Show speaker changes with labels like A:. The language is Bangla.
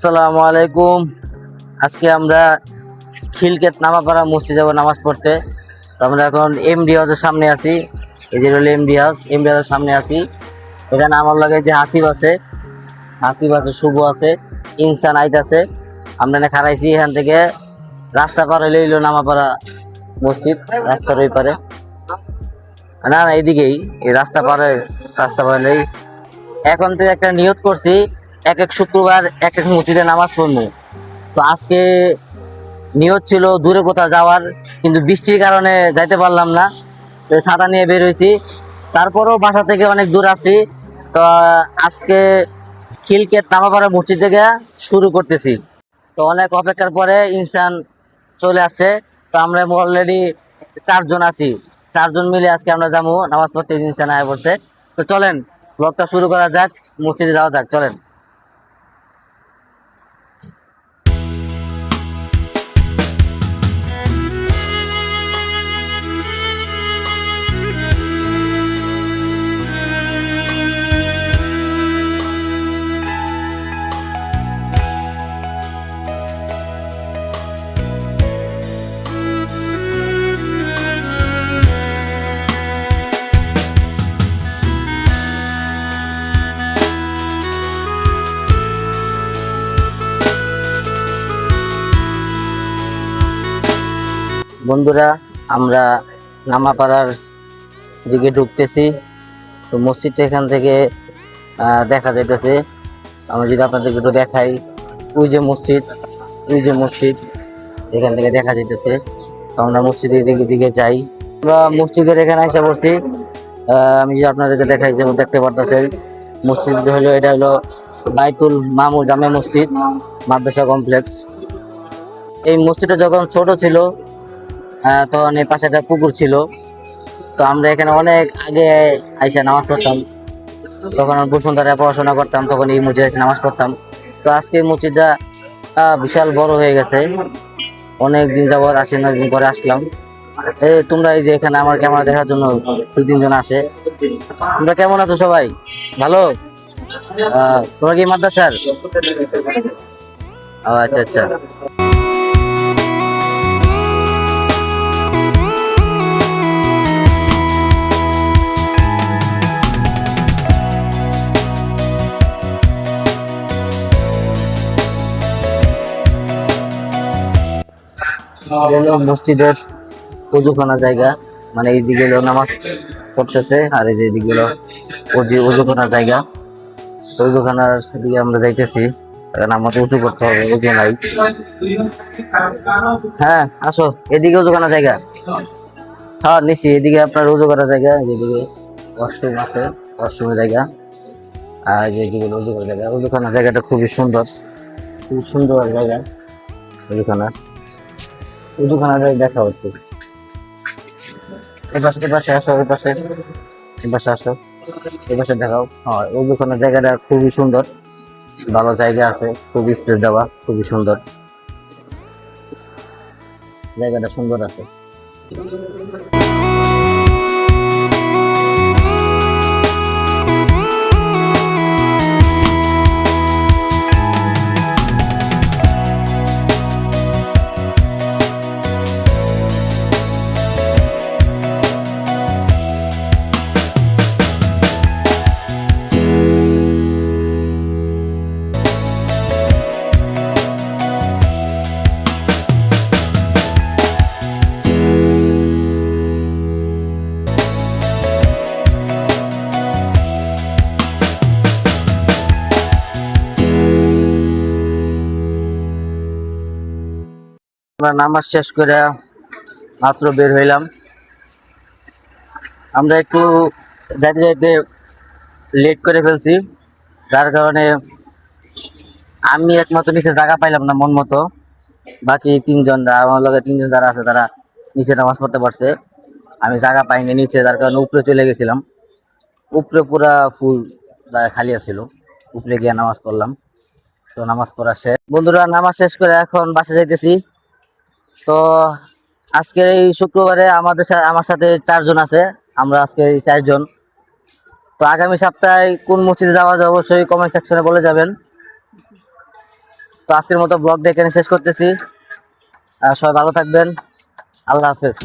A: আসসালামু আলাইকুম। আজকে আমরা খিলকেত নামাপাড়া মসজিদে যাব নামাজ পড়তে। তো আমরা এখন এমডি হাউসের সামনে আছি। এই যে হলো এমডি হাউসের সামনে আছি। এখানে আমার লাগে যে হাসিব আছে, শুভ আছে, ইনসান আইত আছে। আমরা এখানে খারাইছি। এখান থেকে রাস্তা পার হইলে হইলো নামাপাড়া মসজিদ, রাস্তার ওই পারে। না না, এদিকেই এই রাস্তা পার হইলেই। এখন তো একটা নিয়ত করছি, এক এক শুক্রবার এক এক মসজিদে নামাজ পড়বো। তো আজকে নিয়ত ছিল দূরে কোথাও যাওয়ার, কিন্তু বৃষ্টির কারণে যাইতে পারলাম না। তো ছাতা নিয়ে বের হয়েছি, তারপরেও বাসা থেকে অনেক দূর আছি। তো আজকে খিলকেত নামাপাড়া মসজিদ থেকে শুরু করতেছি। তো অনেক অপেক্ষার পরে ইনসান চলে আসছে। তো আমরা অলরেডি 4 জন আছি। 4 জন মিলে আজকে আমরা যাবো নামাজ পড়তে। ইনসান আয় বলছে। তো চলেন ব্লগটা শুরু করা যাক, মসজিদে যাওয়া যাক, চলেন। বন্ধুরা, আমরা নামাপাড়ার দিকে ঢুকতেছি। তো মসজিদটা এখান থেকে দেখা যাইতেছে। আমরা যদি আপনাদেরকে একটু দেখাই, ওই যে মসজিদ এখান থেকে দেখা যাইতেছে। তো আমরা মসজিদের দিকে যাই। আমরা মসজিদের এখানে এসে পড়ছি। আমি যদি আপনাদেরকে দেখাই, যেমন দেখতে পারতেছেন, মসজিদ হলো, এটা হলো বাইতুল মামুর জামে মসজিদ, মাদ্রাসা কমপ্লেক্স। এই মসজিদটা যখন ছোট ছিল, তখন এই পাশে একটা পুকুর ছিল। তো আমরা এখানে অনেক আগে আইসা নামাজ পড়তাম। তখন বসুন্ধরায় পড়াশোনা করতাম, তখন এই মসজিদে এসে নামাজ পড়তাম। তো আজকে এই মসজিদটা বিশাল বড় হয়ে গেছে। অনেক দিন যাবত আসি, 9 দিন পরে আসলাম। তোমরা এই যে এখানে আমার ক্যামেরা দেখার জন্য 2-3 জন আসে। তোমরা কেমন আছো সবাই? ভালো? তোমরা কি মাদ্রাসার? আচ্ছা আচ্ছা। মসজিদের উজুখানা জায়গা, মানে এইদিকে হলো নামাজ পড়তেছে, আর এই যে এদিকে হলো উজুখানার জায়গা। তো উজুখানার দিকে আমরা যাইতেছি, কারণ আমাদের উঁচু করতে হবে, উজু নাই। হ্যাঁ আসো, এদিকে উজুখানার জায়গা। হ্যাঁ নিচ্ছি, এদিকে আপনার উজু করার জায়গা, যেদিকে ওয়াশরুম আছে, ওয়াশরুমের জায়গা। আর যেদিকে উজু করার জায়গা, উজুখানার জায়গাটা খুবই সুন্দর জায়গা। উজুখানার দেখা হচ্ছে। এপাশে আসো, এপাশে আসো, এপাশে দেখাও। হ্যাঁ, উজুখানার জায়গাটা খুবই সুন্দর, ভালো জায়গা আছে, খুব স্পেস দেওয়া, খুবই সুন্দর জায়গাটা, সুন্দর আছে। আমরা নামাজ শেষ করে মাত্র বের হইলাম। আমরা একটু যাইতে লেট করে ফেলছি, যার কারণে আমি একমাত্র নিচে জায়গা পাইলাম না মন মতো। বাকি 3 জন, আমার লগে 3 জন যারা আছে, তারা নিচে নামাজ পড়তে পারছে। আমি জায়গা পাইনি নিচে, যার কারণে উপরে চলে গেছিলাম। উপরে পুরা ফুল জায়গা খালি আছিল, উপরে গিয়ে নামাজ পড়লাম। তো নামাজ পড়া শেষ। বন্ধুরা, নামাজ শেষ করে এখন বাসা যাইতেছি। তো আজকের এই শুক্রবারে আমার সাথে 4 জন আছে। আমরা আজকে এই 4 জন। তো আগামী সপ্তাহে কোন মসজিদে যাওয়া যায় অবশ্যই কমেন্ট সেকশনে বলে যাবেন। তো আজকের মতো ব্লগটা এখানে শেষ করতেছি। সবাই ভালো থাকবেন। আল্লাহ হাফেজ।